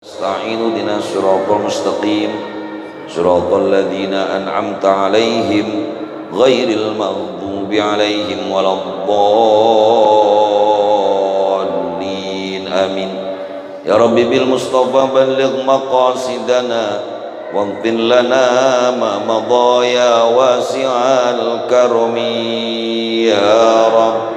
Ista'inu dinas siratal mustaqim siratal ladzina an'amta 'alaihim ghairil maghdubi 'alaihim waladdallin amin. Ya Rabbi bil Mustafa balligh maqasidana waghfir lana ma madha ya wasi'al karami ya Rabb.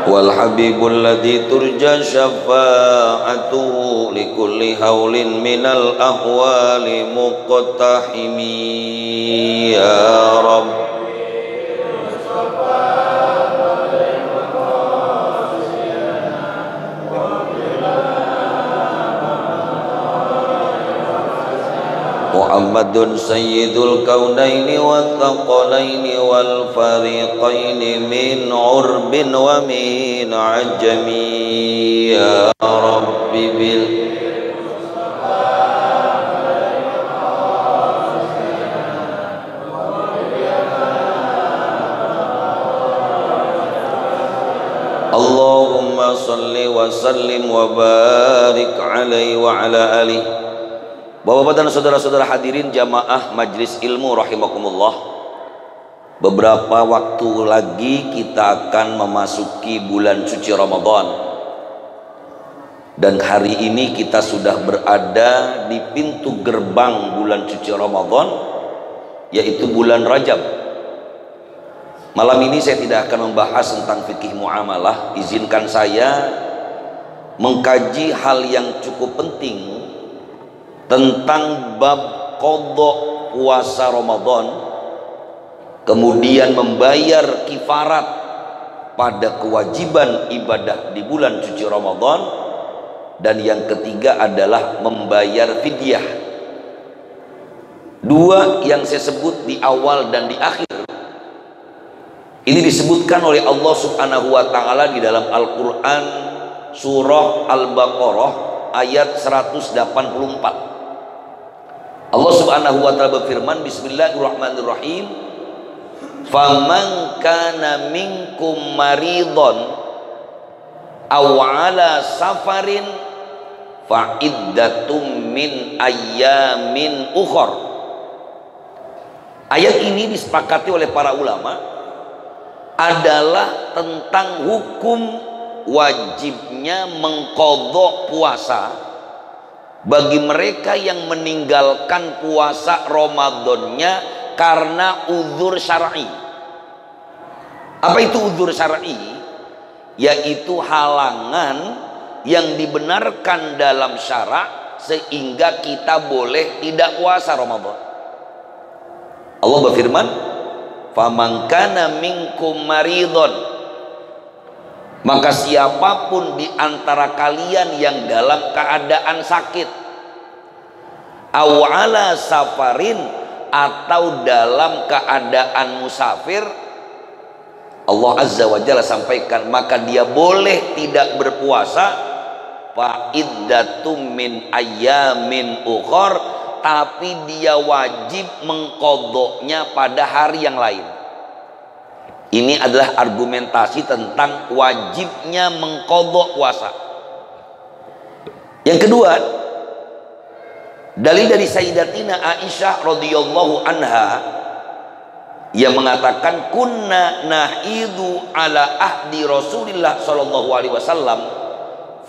Wal habibul ladzi turja syafa'atuhu likulli haulin minal ahwali muqtahimi ya Rabb. Muhammadun sayyidul kaunaini wa thaqalaini wal fariqaini min urbin wa min ajami ya Rabbi bil Allahumma salli wa sallim wa barik alaihi wa ala alihi. Bapak-bapak dan saudara-saudara hadirin jamaah Majelis Ilmu rahimakumullah, beberapa waktu lagi kita akan memasuki bulan suci Ramadan, dan hari ini kita sudah berada di pintu gerbang bulan suci Ramadan, yaitu bulan Rajab. Malam ini saya tidak akan membahas tentang fikih muamalah. Izinkan saya mengkaji hal yang cukup penting tentang bab qadha puasa Ramadan, kemudian membayar kifarat pada kewajiban ibadah di bulan suci Ramadan, dan yang ketiga adalah membayar fidyah. Dua yang saya sebut di awal dan di akhir ini disebutkan oleh Allah Subhanahu wa taala di dalam Al-Qur'an surah Al-Baqarah ayat 184. Allah Subhanahu wa taala berfirman, bismillahirrahmanirrahim, faman kana minkum maridon aw ala safarin fa iddatum min ayyamin ukhar. Ayat ini disepakati oleh para ulama adalah tentang hukum wajibnya mengqadha puasa bagi mereka yang meninggalkan puasa Ramadannya karena uzur syar'i. Apa itu uzur syar'i? Yaitu halangan yang dibenarkan dalam syara' sehingga kita boleh tidak puasa Ramadan. Allah berfirman, faman kana minkum maridon, maka siapapun di antara kalian yang dalam keadaan sakit, aw ala safarin, atau dalam keadaan musafir, Allah Azza wa Jalla sampaikan maka dia boleh tidak berpuasa, fa iddatum min ayyamin ukhar, tapi dia wajib mengqadhanya pada hari yang lain. Ini adalah argumentasi tentang wajibnya mengqadha puasa. Yang kedua, dalil dari Sayyidatina Aisyah radhiyallahu anha yang mengatakan kunna nahidu ala ahdi Rasulillah sallallahu alaihi wasallam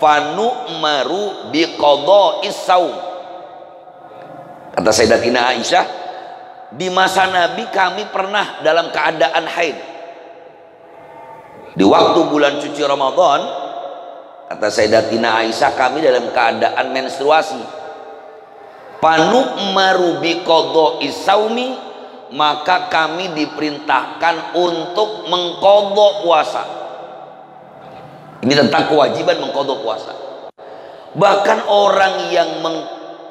fanu'maru biqadha'is saum. Kata Sayyidatina Aisyah, Di masa Nabi kami pernah dalam keadaan haid. Di waktu bulan suci Ramadan, kata Sayyidatina Aisyah, kami dalam keadaan menstruasi. Panu'maru biqadha'i saumi, maka kami diperintahkan untuk mengqadha puasa. Ini tentang kewajiban mengqadha puasa. Bahkan orang yang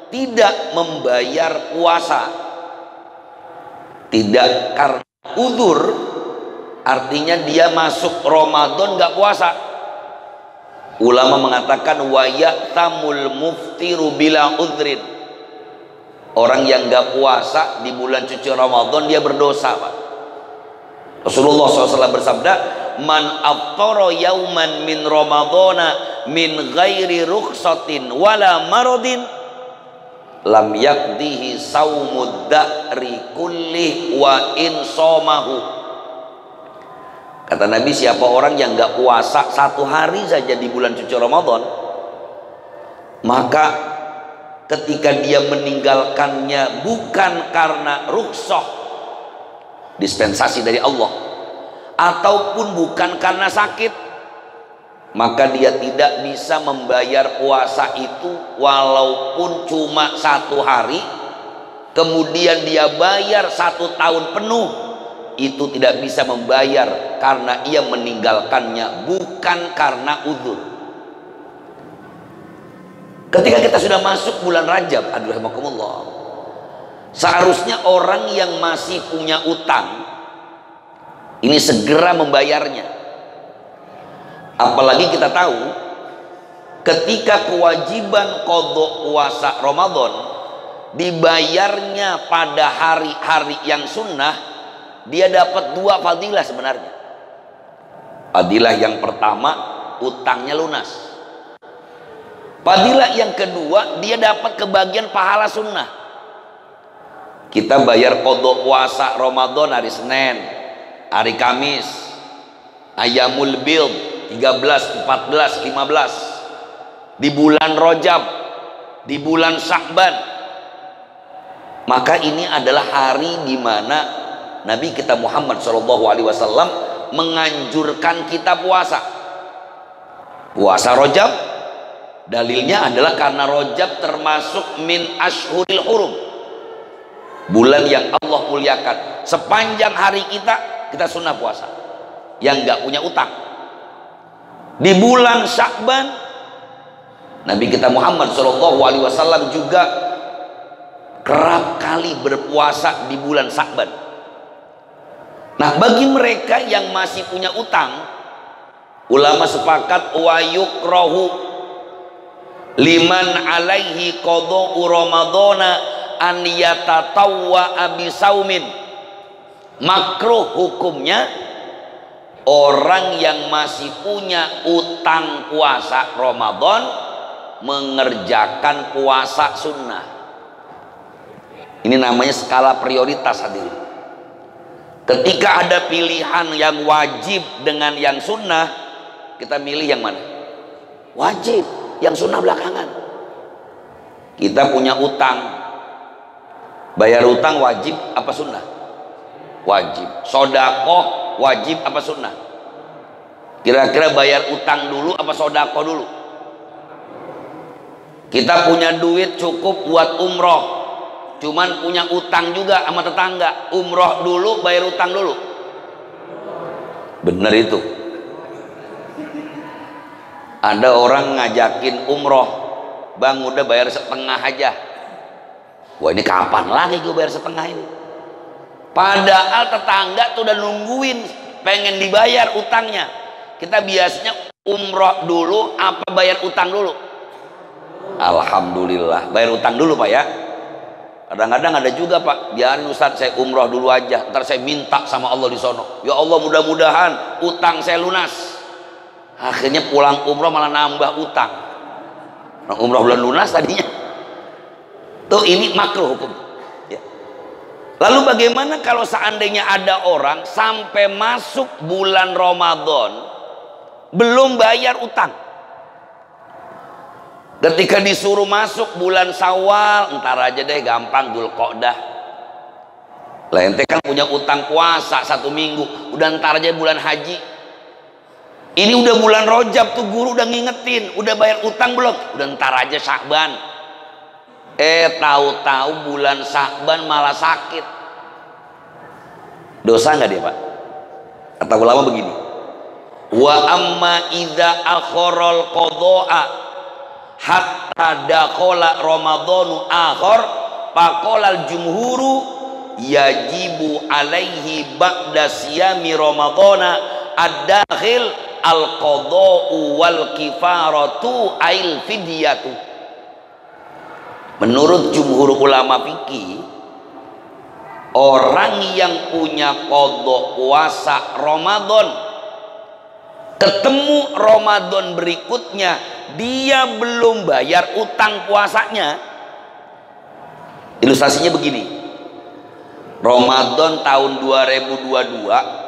tidak membayar puasa, tidak karena udzur, artinya dia masuk Ramadan nggak puasa. Ulama mengatakan wa ya'tamul muftiru bila udzrin. Orang yang nggak puasa di bulan suci Ramadan dia berdosa, Pak. Rasulullah SAW bersabda, man aftara yauman min Ramadana min ghairi rukhsatin wala maradin lam yakdihi saumud da'ri kulli wa in somahu. Kata Nabi, siapa orang yang nggak puasa satu hari saja di bulan suci Ramadan, maka ketika dia meninggalkannya bukan karena rukhsah, dispensasi dari Allah, ataupun bukan karena sakit, maka dia tidak bisa membayar puasa itu walaupun cuma satu hari. Kemudian dia bayar 1 tahun penuh, itu tidak bisa membayar karena ia meninggalkannya bukan karena udzur. Ketika kita sudah masuk bulan Rajab, aduhamakumullah, seharusnya orang yang masih punya utang ini segera membayarnya. Apalagi kita tahu ketika kewajiban qadha puasa Ramadan dibayarnya pada hari-hari yang sunnah, dia dapat 2 fadilah sebenarnya. Fadilah yang pertama, utangnya lunas. Fadilah yang kedua, dia dapat kebagian pahala sunnah. Kita bayar qadha puasa Ramadan hari Senin, hari Kamis, Ayyamul Bid 13, 14, 15, di bulan Rajab, di bulan Sya'ban. Maka ini adalah hari di mana Nabi kita Muhammad SAW menganjurkan kita puasa. Puasa Rajab, dalilnya adalah karena Rajab termasuk min ashhuril hurum, bulan yang Allah muliakan. Sepanjang hari kita sunnah puasa, yang nggak punya utang. Di bulan Sya'ban, Nabi kita Muhammad SAW juga kerap kali berpuasa di bulan Sya'ban. Nah, bagi mereka yang masih punya utang, ulama sepakat wa yukrahu liman alaihi qadha'u ramadhana an yatatawwa bisaumin. Makruh hukumnya orang yang masih punya utang puasa Ramadan mengerjakan puasa sunnah. Ini namanya skala prioritas, hadirin. Ketika ada pilihan yang wajib dengan yang sunnah, kita milih yang mana? Wajib, yang sunnah belakangan. Kita punya utang, bayar utang wajib apa sunnah? Wajib. Sodakoh wajib apa sunnah? Kira-kira bayar utang dulu apa sodakoh dulu? Kita punya duit cukup buat umroh, cuman punya utang juga sama tetangga. Umroh dulu, bayar utang dulu. Bener itu. Ada orang ngajakin umroh, bang udah bayar setengah aja. Wah, ini kapan lagi gue bayar setengah ini? Padahal tetangga tuh udah nungguin pengen dibayar utangnya. Kita biasanya umroh dulu apa bayar utang dulu? Alhamdulillah bayar utang dulu, Pak, ya. Kadang-kadang ada juga, Pak, biarin Ustaz saya umroh dulu aja, ntar saya minta sama Allah di sono, ya Allah mudah-mudahan utang saya lunas. Akhirnya pulang umroh malah nambah utang. Nah, umroh belum lunas tadinya. Tuh, ini makruh hukum. Ya. Lalu bagaimana kalau seandainya ada orang sampai masuk bulan Ramadan belum bayar utang? Ketika disuruh masuk bulan Syawal, ntar aja deh, gampang, Dzulqa'dah. Lah ente kan punya utang puasa 1 minggu, udah ntar aja bulan haji. Ini udah bulan Rajab tuh, guru udah ngingetin, udah bayar utang belum? Udah ntar aja Sya'ban. Tahu-tahu bulan Sya'ban malah sakit. Dosa nggak dia, Pak? Kata ulama begini, wa amma idza akharal qada'a hatta dakhala ramadhanu akhar faqala al-jumhuru yajibu alaihi ba'da siyami ramadhana ad-dakhil al-qada'u wal kifaratu ail fidyatu. Menurut jumhur ulama fikih, orang yang punya qada puasa Ramadan, ketemu Ramadan berikutnya dia belum bayar utang puasanya. Ilustrasinya begini, Ramadan tahun 2022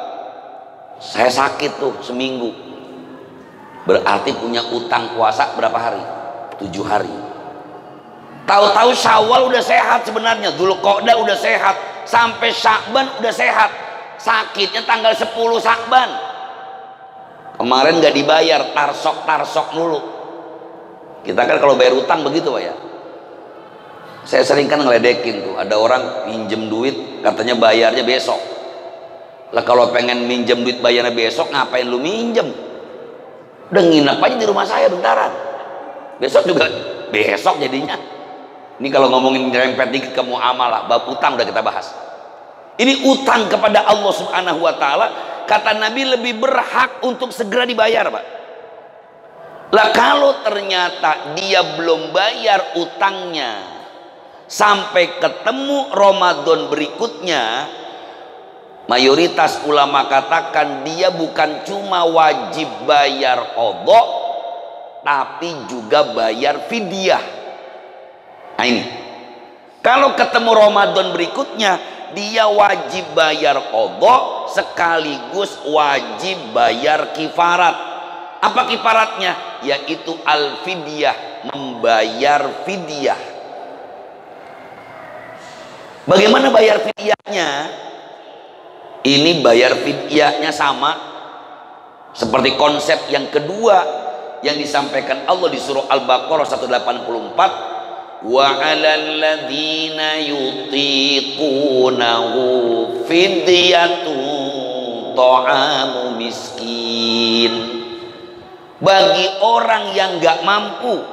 saya sakit tuh seminggu, berarti punya utang puasa berapa hari? 7 hari. Tahu-tahu Syawal udah sehat sebenarnya, Dzulqa'dah udah sehat, sampai Sya'ban udah sehat, sakitnya tanggal 10 Sya'ban. Kemarin nggak dibayar, tarsok dulu. Kita kan kalau bayar utang begitu, Pak ya. Saya sering kan ngeledekin tuh, ada orang pinjem duit katanya bayarnya besok. Lah kalau pengen minjem duit bayarnya besok, ngapain lu minjem? Udah nginep aja di rumah saya bentaran. Besok juga besok jadinya. Ini kalau ngomongin nyerempet dikit ke muamalah, bab utang udah kita bahas. Ini utang kepada Allah Subhanahu wa taala, kata Nabi lebih berhak untuk segera dibayar, Pak. Lah kalau ternyata dia belum bayar utangnya sampai ketemu Ramadan berikutnya, mayoritas ulama katakan dia bukan cuma wajib bayar qadha, tapi juga bayar fidyah. Nah ini, kalau ketemu Ramadan berikutnya dia wajib bayar qadha sekaligus wajib bayar kifarat. Apa kifaratnya? Yaitu al-fidyah, membayar fidyah. Bagaimana bayar fidyahnya? Ini bayar fidyahnya sama seperti konsep yang kedua yang disampaikan Allah di surah Al-Baqarah 184, wa 'alal ladzina yutiqunahu fidyatun ta'amu miskin. Bagi orang yang nggak mampu,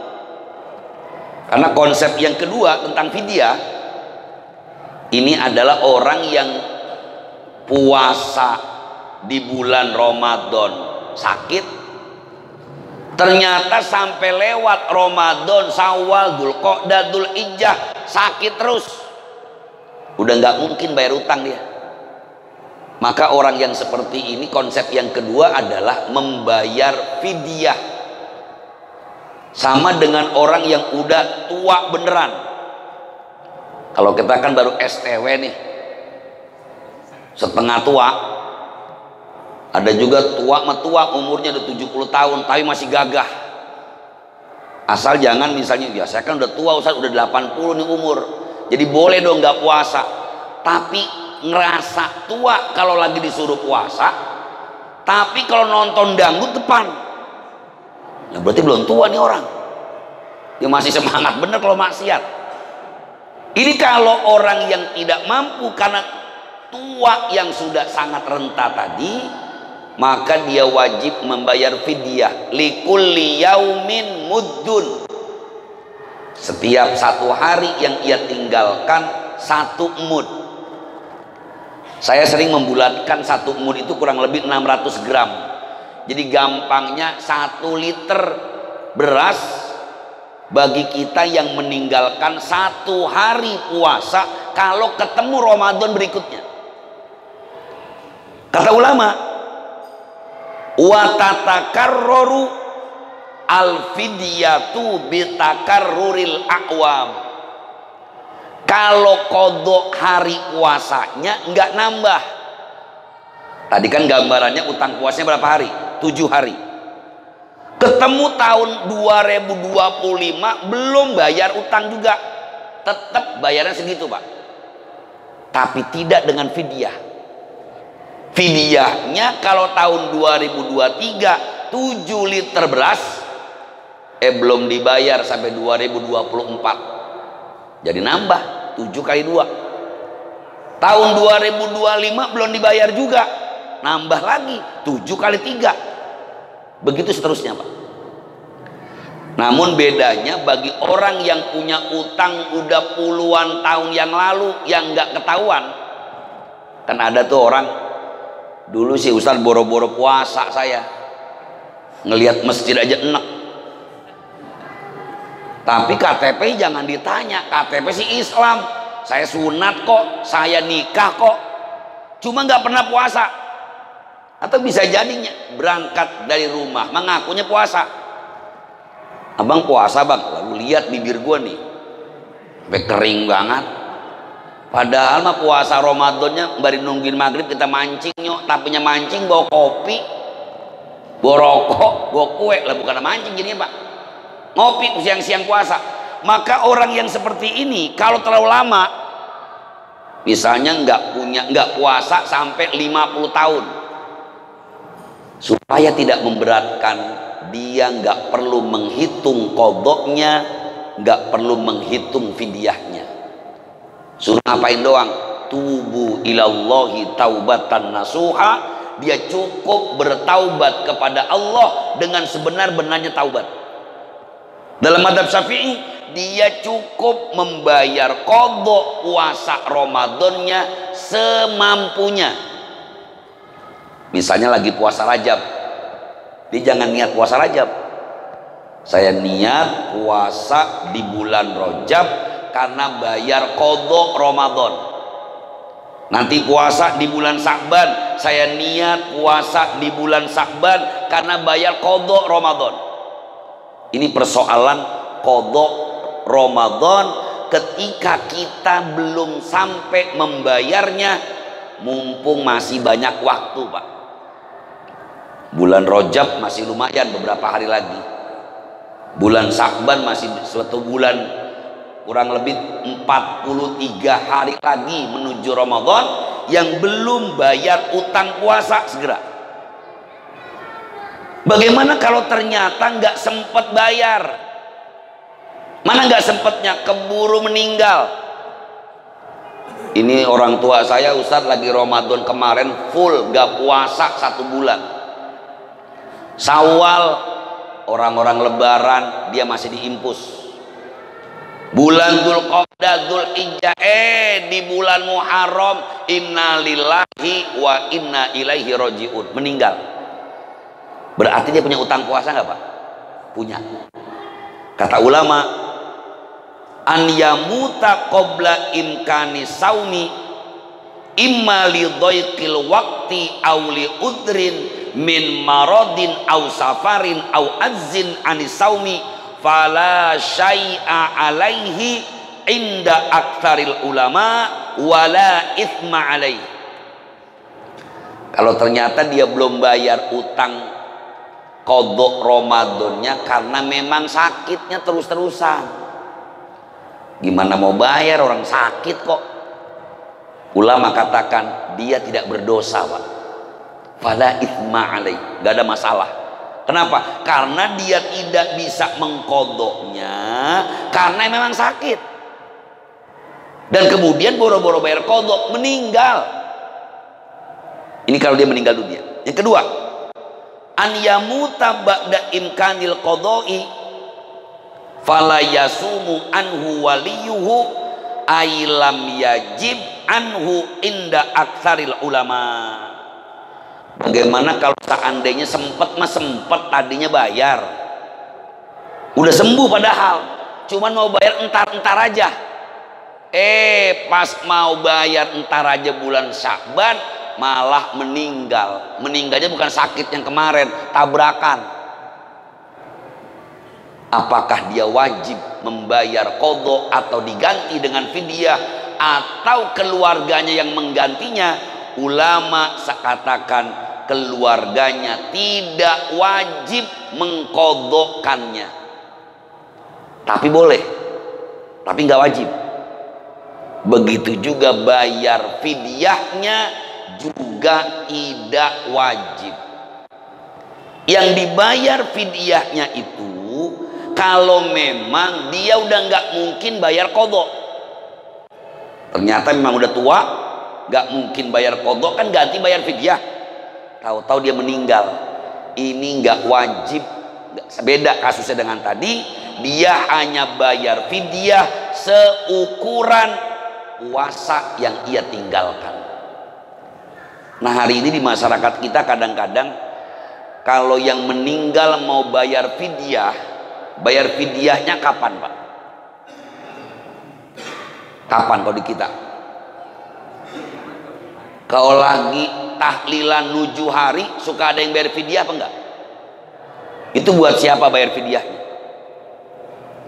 karena konsep yang kedua tentang fidyah ini adalah orang yang puasa di bulan Ramadan sakit, ternyata sampai lewat Ramadan, Syawal, Dzulqa'dah, Dzulhijjah sakit terus, udah nggak mungkin bayar utang dia. Maka orang yang seperti ini, konsep yang kedua adalah membayar fidyah, sama dengan orang yang udah tua beneran. Kalau kita kan baru STW nih, setengah tua. Ada juga tua umurnya udah 70 tahun tapi masih gagah. Asal jangan misalnya, ya saya kan udah tua Ustaz, udah 80 nih umur, jadi boleh dong nggak puasa. Tapi ngerasa tua kalau lagi disuruh puasa, tapi kalau nonton dangdut depan, ya berarti belum tua nih orang. Dia masih semangat bener kalau maksiat. Ini kalau orang yang tidak mampu karena tua yang sudah sangat renta tadi, maka dia wajib membayar fidyah. Likulli yaumin muddun. Setiap 1 hari yang ia tinggalkan 1 mud. Saya sering membulatkan 1 mud itu kurang lebih 600 gram. Jadi gampangnya 1 liter beras bagi kita yang meninggalkan 1 hari puasa kalau ketemu Ramadan berikutnya. Kata ulama, wa tatakarraru al-fidyatu bitakarruril aqwam. Kalau kodok hari puasanya nggak nambah. Tadi kan gambarannya utang puasanya berapa hari? 7 hari. Ketemu tahun 2025 belum bayar utang juga, tetap bayarnya segitu, Pak. tapi tidak dengan fidyah. Fidyahnya kalau tahun 2023 7 liter beras belum dibayar sampai 2024. Jadi nambah 7 kali 2. Tahun 2025 belum dibayar juga, nambah lagi 7 kali 3. Begitu seterusnya, Pak. Namun bedanya bagi orang yang punya utang udah puluhan tahun yang lalu yang nggak ketahuan. Kan ada tuh orang, dulu sih Ustaz boro-boro puasa saya, ngelihat masjid aja enak. Tapi KTP jangan ditanya, KTP sih Islam, saya sunat kok, saya nikah kok, cuma nggak pernah puasa. Atau bisa jadinya berangkat dari rumah mengakunya puasa. Abang puasa bang, lalu lihat bibir gua nih sampai kering banget. Padahal mah puasa Ramadannya baru nungguin maghrib kita mancing nyok, tapinya mancing bawa kopi, bawa rokok, bawa kue lah, bukan mancing jadinya pak, ngopi siang-siang puasa. Maka orang yang seperti ini kalau terlalu lama, misalnya nggak puasa sampai 50 tahun, supaya tidak memberatkan, dia nggak perlu menghitung kodoknya, nggak perlu menghitung fidyahnya. Suruh ngapain doang? Tubu ilallahi taubatan nasuha. Dia cukup bertaubat kepada Allah dengan sebenar-benarnya taubat. Dalam mazhab Syafi'i, dia cukup membayar kodok puasa Ramadannya semampunya. Misalnya lagi puasa Rajab, dia jangan niat puasa Rajab. Saya niat puasa di bulan Rajab karena bayar kodok Ramadan. Nanti puasa di bulan Sya'ban, saya niat puasa di bulan Sya'ban karena bayar kodok Ramadan. Ini persoalan kodok Ramadan ketika kita belum sampai membayarnya, mumpung masih banyak waktu pak. Bulan Rajab masih lumayan beberapa hari lagi, bulan Sya'ban masih suatu bulan, kurang lebih 43 hari lagi menuju Ramadan. Yang belum bayar utang puasa segera. Bagaimana kalau ternyata nggak sempat bayar? Mana nggak sempatnya, keburu meninggal. Ini orang tua saya Ustadz lagi Ramadan kemarin full gak puasa 1 bulan. Syawal orang-orang lebaran dia masih diimpus. Bulan Dzulqa'dah, Dzulhijjah, di bulan Muharram innalillahi wa inna ilaihi rajiun, meninggal. Berarti dia punya utang puasa nggak pak? Punya. Kata ulama, an yamuta qabla imkani saumi imma li dhaiqil waqti aw li udrin min maradin aw safarin aw azzin anis saumi fala syai'a alaihi inda aktsaril ulama wala itsma alaihi. Kalau ternyata dia belum bayar utang kodok Ramadannya karena memang sakitnya terus-terusan, gimana mau bayar orang sakit kok? Ulama katakan dia tidak berdosa pak, fala itsma alaihi, gak ada masalah. Kenapa? Karena dia tidak bisa mengkodoknya karena memang sakit. Dan kemudian boro-boro bayar kodok, meninggal. Ini kalau dia meninggal dunia. Yang kedua, an yamuta ba'da imkanil qodoi fala yasumu anhu waliyuhu ailam yajib anhu inda aktsaril ulama. Bagaimana kalau seandainya sempat tadinya bayar, udah sembuh padahal, cuman mau bayar entar-entar aja, pas mau bayar entar aja bulan Sya'ban malah meninggal. Meninggalnya bukan sakit yang kemarin, tabrakan. Apakah dia wajib membayar qadha atau diganti dengan fidyah, atau keluarganya yang menggantinya? Ulama katakan keluarganya tidak wajib mengqadhakannya, tapi boleh, tapi nggak wajib. Begitu juga bayar fidyahnya juga tidak wajib. Yang dibayar fidyahnya itu kalau memang dia udah nggak mungkin bayar qadha. Ternyata memang udah tua, nggak mungkin bayar qadha, kan ganti bayar fidyah. Tahu-tahu dia meninggal, ini nggak wajib. Beda kasusnya dengan tadi, dia hanya bayar fidyah seukuran puasa yang ia tinggalkan. Nah, hari ini di masyarakat kita kadang-kadang kalau yang meninggal mau bayar fidyahnya kapan, Pak? Kapan kalau di kita? Kalau lagi tahlilan 7 hari suka ada yang bayar fidyah apa enggak? Itu buat siapa bayar fidyahnya?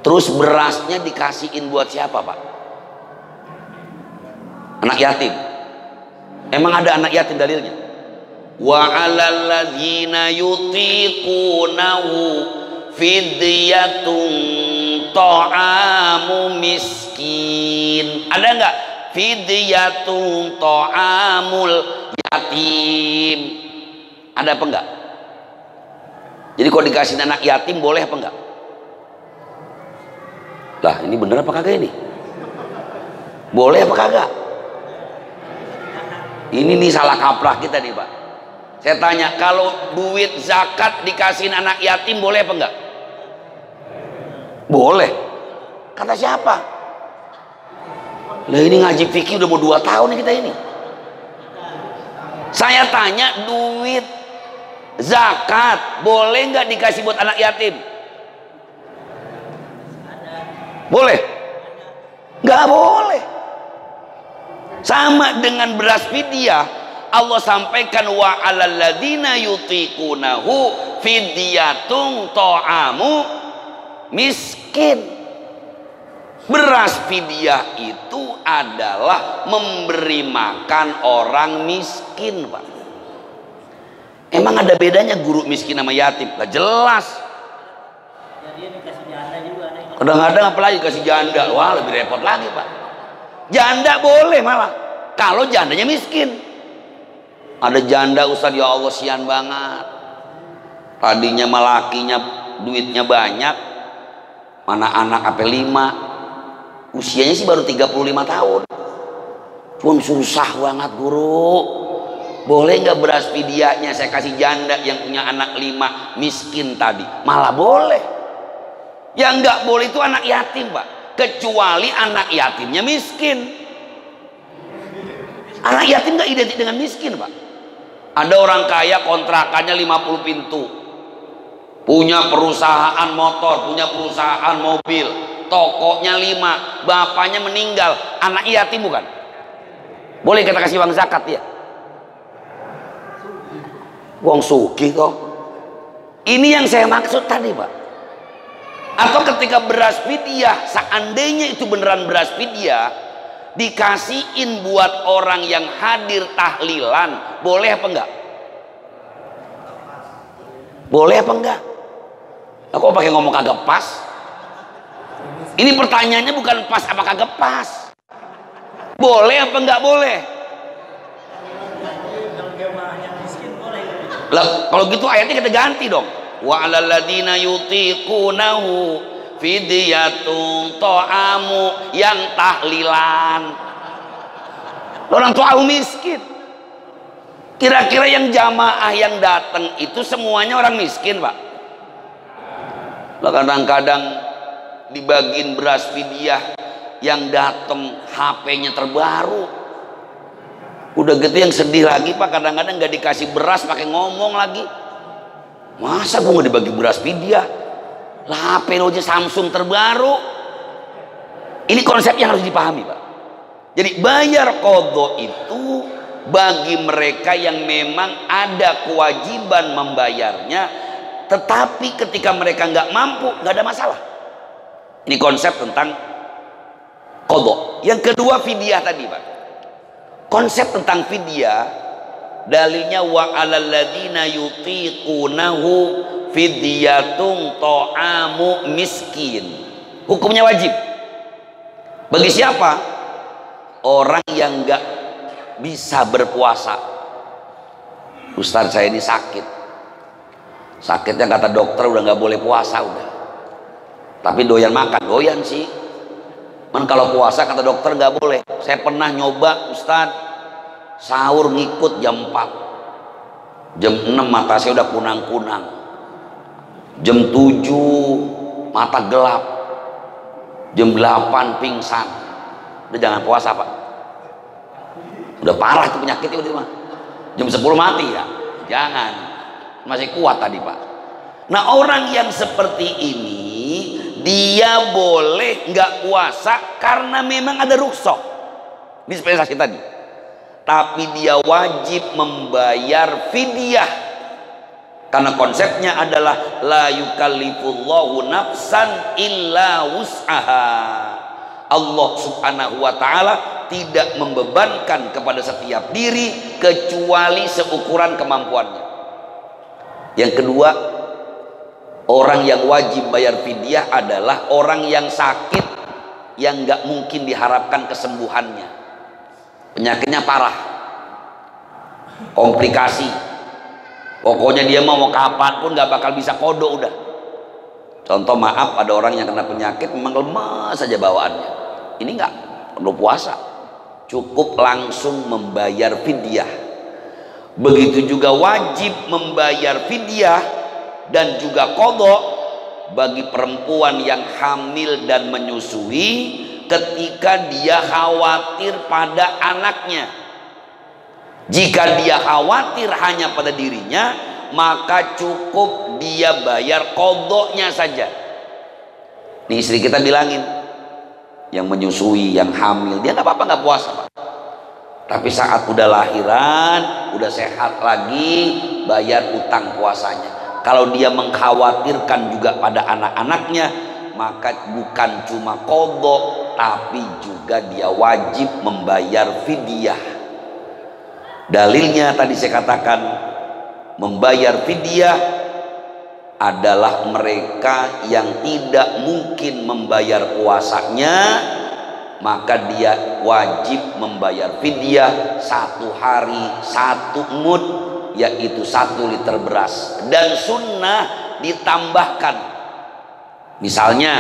Terus berasnya dikasihin buat siapa, Pak? Anak yatim. Emang ada anak yatim dalilnya? Wa 'alal ladzina yutiqunahu fidyatun ta'amu miskin. Ada enggak? Fidyatun ta'amul yatim. Ada apa enggak? Jadi kalau dikasih anak yatim boleh apa enggak? Lah, ini bener apa kagak ini? Boleh apa kagak? Ini nih salah kaprah kita nih, Pak. Saya tanya, kalau duit zakat dikasihin anak yatim boleh apa enggak? Boleh. Kata siapa? Lah, ini ngaji fikih udah mau 2 tahun nih kita ini. Saya tanya, duit zakat boleh nggak dikasih buat anak yatim? Boleh? Nggak boleh. Sama dengan beras fidyah, Allah sampaikan wa 'alal ladzina yutiqunahu fidyatun ta'amu miskin. Beras fidyah itu adalah memberi makan orang miskin, Pak. Emang ada bedanya guru miskin sama yatim? Lah jelas. Kadang-kadang apalagi kasih janda, wah lebih repot lagi, Pak. Janda boleh malah kalau jandanya miskin. Ada janda, Ustaz, ya Allah sian banget, tadinya malakinya duitnya banyak, mana anak AP 5, usianya sih baru 35 tahun, cuma susah banget, guru boleh nggak beras fidyahnya saya kasih janda yang punya anak 5 miskin tadi? Malah boleh. Yang nggak boleh itu anak yatim, Pak, kecuali anak yatimnya miskin. Anak yatim nggak identik dengan miskin, Pak. Ada orang kaya kontrakannya 50 pintu, punya perusahaan motor, punya perusahaan mobil, tokonya 5, bapaknya meninggal, anak yatim bukan? Boleh kita kasih uang zakat ya? Wong sugih kok. Ini yang saya maksud tadi, Pak. Atau ketika beras fidyah, seandainya itu beneran beras fidyah, dikasihin buat orang yang hadir tahlilan, boleh apa enggak? Boleh apa enggak? Aku pakai ngomong kagak pas. Ini pertanyaannya bukan pas apa kagak pas. Boleh apa enggak boleh? Lah, kalau gitu ayatnya kita ganti dong. Wa 'alal ladzina yutiqunahu fidyatun ta'amu, yang tahlilan. Orang tua miskin. Kira-kira yang jamaah yang datang itu semuanya orang miskin, Pak? Lah, kadang-kadang dibagiin beras fidyah yang datang HP-nya terbaru. Udah gitu yang sedih lagi, Pak, kadang-kadang nggak dikasih beras pakai ngomong lagi. Masa gua nggak dibagi beras fidyah? Lah, HP lo aja Samsung terbaru. Ini konsep yang harus dipahami, Pak. Jadi bayar qadha itu bagi mereka yang memang ada kewajiban membayarnya, tetapi ketika mereka nggak mampu, nggak ada masalah. Ini konsep tentang qadha. Yang kedua fidyah tadi, Pak. Konsep tentang fidyah, dalilnya wa 'alal ladzina yutiqunahu fidyatun ta'amu miskin. Hukumnya wajib. Bagi siapa? orang yang nggak bisa berpuasa. Ustaz, saya ini sakitnya kata dokter udah nggak boleh puasa udah, tapi doyan makan, doyan sih. Man kalau puasa kata dokter nggak boleh. Saya pernah nyoba Ustaz, sahur ngikut jam 4, jam 6 mata saya udah kunang-kunang, jam 7 mata gelap, jam 8 pingsan. Udah jangan puasa Pak, udah parah itu penyakitnya udah mah. Jam 10 mati ya, jangan, masih kuat tadi Pak. Nah orang yang seperti ini dia boleh nggak puasa karena memang ada rukhsah dispensasi tadi, tapi dia wajib membayar fidyah karena konsepnya adalah la yukallifullahu nafsan illa wus'aha. Allah subhanahu wa ta'ala tidak membebankan kepada setiap diri kecuali seukuran kemampuannya. Yang kedua, orang yang wajib bayar fidyah adalah orang yang sakit yang nggak mungkin diharapkan kesembuhannya, penyakitnya parah, komplikasi, pokoknya dia mau kapan pun nggak bakal bisa kodo udah. Contoh, maaf, ada orang yang kena penyakit memang lemah saja bawaannya, ini nggak perlu puasa, cukup langsung membayar fidyah. Begitu juga wajib membayar fidyah dan juga qadha bagi perempuan yang hamil dan menyusui ketika dia khawatir pada anaknya. Jika dia khawatir hanya pada dirinya, maka cukup dia bayar qadhanya saja. Nih istri kita bilangin, yang menyusui, yang hamil, dia nggak apa-apa nggak puasa Pak. Tapi saat udah lahiran, udah sehat lagi, bayar utang puasanya. Kalau dia mengkhawatirkan juga pada anak-anaknya, maka bukan cuma qadha, tapi juga dia wajib membayar fidyah. Dalilnya tadi saya katakan, membayar fidyah adalah mereka yang tidak mungkin membayar puasanya, maka dia wajib membayar fidyah 1 hari 1 mud, yaitu 1 liter beras. Dan sunnah ditambahkan, misalnya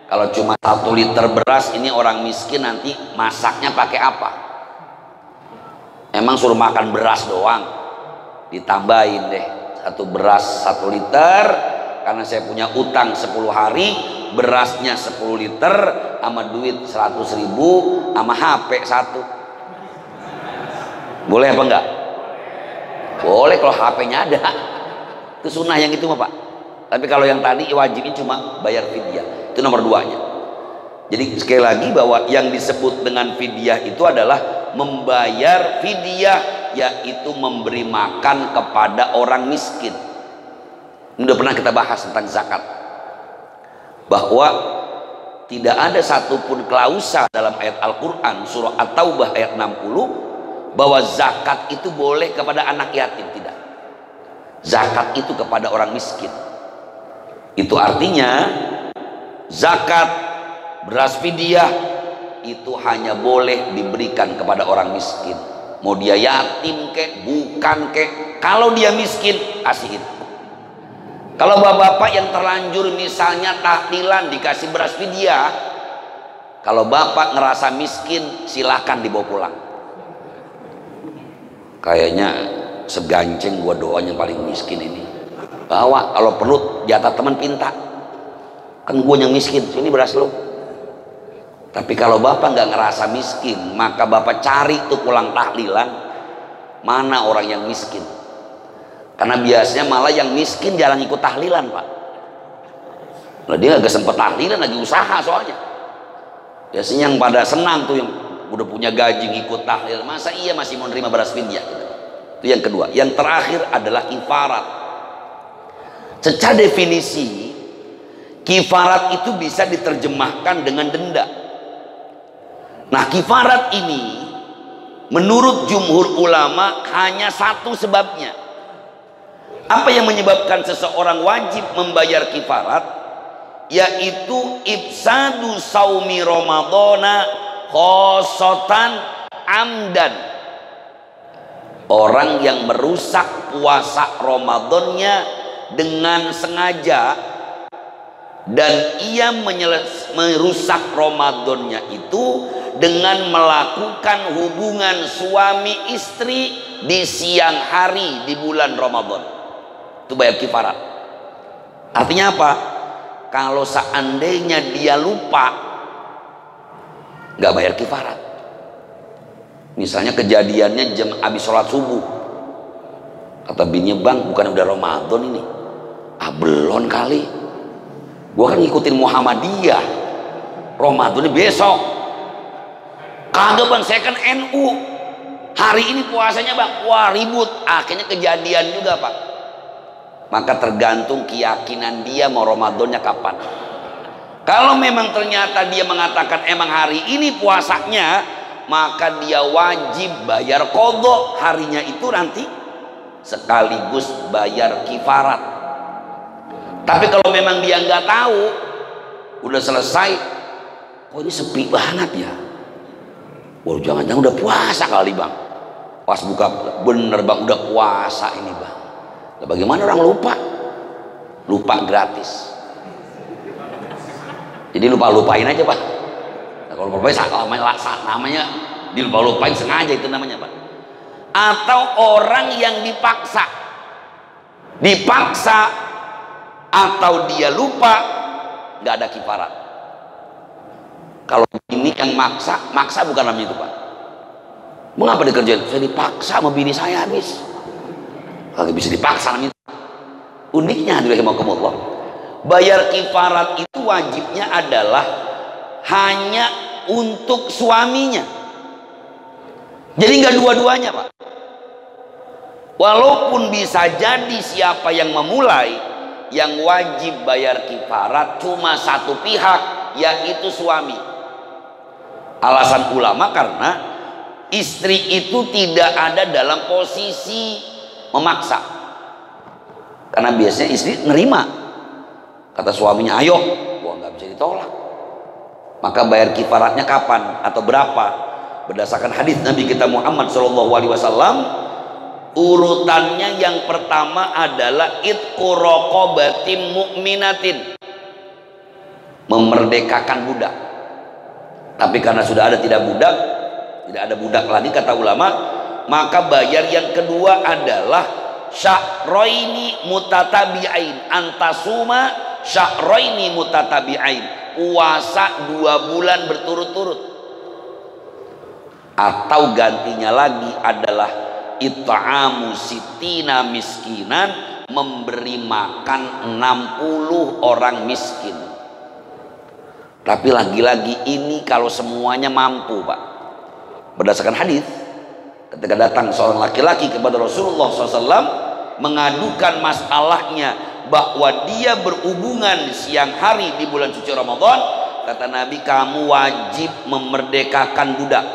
kalau cuma 1 liter beras, ini orang miskin nanti masaknya pakai apa? Emang suruh makan beras doang? Ditambahin deh 1 beras 1 liter, karena saya punya utang 10 hari, berasnya 10 liter sama duit 100.000 sama HP 1. Boleh apa enggak? Boleh kalau HP-nya ada. Itu sunnah yang itu mah Pak. Tapi kalau yang tadi wajibnya cuma bayar fidyah. Itu nomor 2-nya. Jadi sekali lagi bahwa yang disebut dengan fidyah itu adalah membayar fidyah, yaitu memberi makan kepada orang miskin. Ini udah pernah kita bahas tentang zakat, bahwa tidak ada satupun klausa dalam ayat Al-Quran surah At-Taubah ayat 60 bahwa zakat itu boleh kepada anak yatim. Tidak, zakat itu kepada orang miskin. Itu artinya zakat, beras fidyah itu hanya boleh diberikan kepada orang miskin, mau dia yatim kek bukan kek. Kalau dia miskin, kasihin. Kalau bapak-bapak yang terlanjur misalnya tahlilan dikasih beras fidyah, kalau bapak ngerasa miskin, silahkan dibawa pulang. Kayaknya seganceng gua doang yang paling miskin ini, bawa, kalau perlu jatah teman pinta, kan gua yang miskin, sini beras lo. Tapi kalau bapak nggak ngerasa miskin, maka bapak cari tuh pulang tahlilan mana orang yang miskin. Karena biasanya malah yang miskin jarang ikut tahlilan Pak. Nah, dia nggak sempet tahlilan, lagi usaha soalnya. Biasanya yang pada senang tuh yang udah punya gaji ikut tahlil. Masa iya masih mau nerima beras fidyah gitu. Itu yang kedua. Yang terakhir adalah kifarat. Secara definisi, kifarat itu bisa diterjemahkan dengan denda. Nah, kifarat ini menurut jumhur ulama hanya 1 sebabnya. Apa yang menyebabkan seseorang wajib membayar kifarat? Yaitu ifsadu saumi ramadhana khosotan amdan, orang yang merusak puasa Ramadannya dengan sengaja, dan ia merusak Ramadannya itu dengan melakukan hubungan suami istri di siang hari di bulan Ramadan, itu bayar kifarat. Artinya apa? Kalau seandainya dia lupa, nggak bayar kifarat. Misalnya kejadiannya jam habis sholat subuh, kata bininya, bang bukan udah Ramadan ini? Ah belum kali, gua kan ngikutin Muhammadiyah, Ramadannya besok. Kagak bang, saya kan NU, hari ini puasanya bang. Wah ribut, akhirnya kejadian juga pak. Maka tergantung keyakinan dia mau Ramadannya kapan. Kalau memang ternyata dia mengatakan emang hari ini puasanya, maka dia wajib bayar qadha harinya itu nanti, sekaligus bayar kifarat. Tapi kalau memang dia nggak tahu, udah selesai, kok ini sepi banget ya, wah jangan-jangan udah puasa kali bang, pas buka bener bang udah puasa ini bang. Nah, bagaimana orang lupa gratis, jadi lupain aja pak. Nah, kalau lupain namanya dilupain sengaja, itu namanya pak. Atau orang yang dipaksa atau dia lupa, nggak ada kifarat. Kalau ini yang maksa bukan namanya itu pak. Mengapa dikerjain? Saya dipaksa sama bini saya habis. Kagak bisa dipaksa namanya. Uniknya rahimakumullah, bayar kifarat itu wajibnya adalah hanya untuk suaminya. Jadi nggak dua-duanya pak. Walaupun bisa jadi siapa yang memulai, yang wajib bayar kifarat cuma satu pihak, yaitu suami. Alasan ulama karena istri itu tidak ada dalam posisi memaksa, karena biasanya istri nerima, kata suaminya ayo, wah nggak bisa ditolak. Maka bayar kifaratnya kapan atau berapa? Berdasarkan hadis Nabi kita Muhammad SAW, urutannya yang pertama adalah itqu raqabatin mu'minatin, memerdekakan budak. Tapi karena sudah tidak ada budak lagi kata ulama, maka bayar yang kedua adalah syahraini mutatabi'ain, antasuma syahraini mutatabi'ain, puasa 2 bulan berturut-turut. Atau gantinya lagi adalah it'amu sittina miskinan, memberi makan 60 orang miskin. Tapi lagi-lagi ini kalau semuanya mampu pak. Berdasarkan hadis, ketika datang seorang laki-laki kepada Rasulullah SAW mengadukan masalahnya bahwa dia berhubungan siang hari di bulan suci Ramadan, kata Nabi, kamu wajib memerdekakan budak.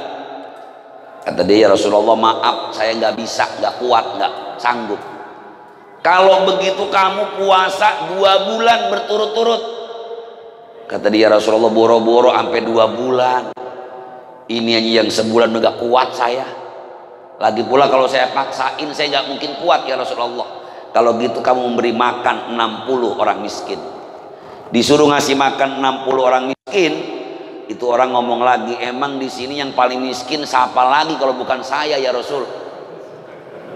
Kata dia, ya Rasulullah maaf, saya nggak bisa, nggak kuat, nggak sanggup. Kalau begitu kamu puasa 2 bulan berturut-turut. Kata dia, Rasulullah boro-boro sampai 2 bulan. Ini aja yang sebulan udah gak kuat saya. Lagi pula kalau saya paksain saya nggak mungkin kuat ya Rasulullah. Kalau gitu kamu memberi makan 60 orang miskin. Disuruh ngasih makan 60 orang miskin, itu orang ngomong lagi, emang di sini yang paling miskin siapa lagi kalau bukan saya ya Rasul?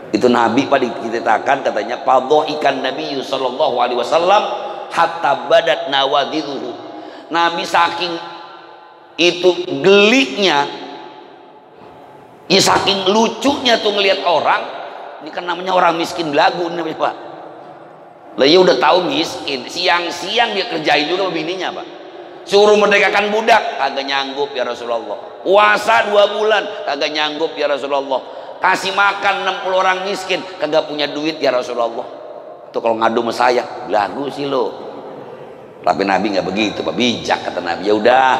Itu Nabi pada diceritakan katanya, padho ikan Nabi sallallahu alaihi wasallam hatta badat nawadhiduhu. Nabi saking itu geliknya, ya saking lucunya tuh ngelihat orang, ini kan namanya orang miskin belagu namanya pak. Lah ya udah tahu miskin, siang-siang dia kerjain juga sama bininya pak. Suruh merdekakan budak, kagak nyanggup ya Rasulullah. Puasa 2 bulan, kagak nyanggup ya Rasulullah. Kasih makan 60 orang miskin, kagak punya duit ya Rasulullah. Itu kalau ngadu sama saya, belagu sih lo. Tapi Nabi nggak begitu pak, bijak kata Nabi. Ya udah,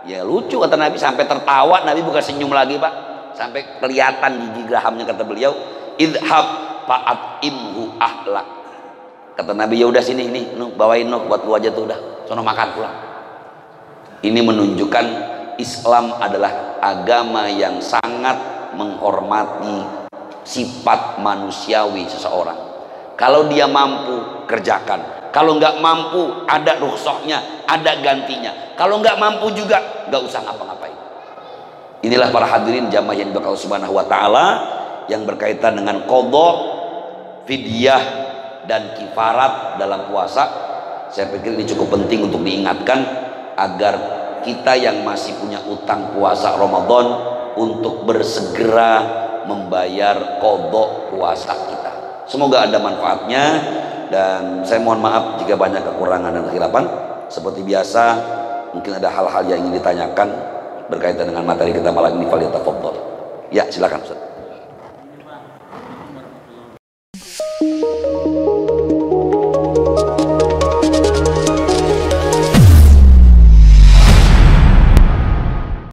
ya lucu kata Nabi, sampai tertawa Nabi, bukan senyum lagi pak, sampai kelihatan gigi gerahamnya. Kata beliau, idhab fa'at imhu ahlak. Kata Nabi, ya udah sini ini, bawain buat lu aja tuh, udah sono makan pulang. Ini menunjukkan Islam adalah agama yang sangat menghormati sifat manusiawi seseorang. Kalau dia mampu, kerjakan. Kalau nggak mampu, ada rukhsahnya, ada gantinya. Kalau nggak mampu juga, nggak usah ngapa-ngapain. Inilah para hadirin jamaah yang Allah Subhanahu wa Ta'ala, yang berkaitan dengan qadha, fidyah, dan kifarat dalam puasa. Saya pikir ini cukup penting untuk diingatkan agar kita yang masih punya utang puasa Ramadan untuk bersegera membayar qadha puasa kita. Semoga ada manfaatnya, dan saya mohon maaf jika banyak kekurangan dan kekhilafan. Seperti biasa, mungkin ada hal-hal yang ingin ditanyakan berkaitan dengan materi kita malam ini. Falyatafaddal. Ya, silakan Ustaz.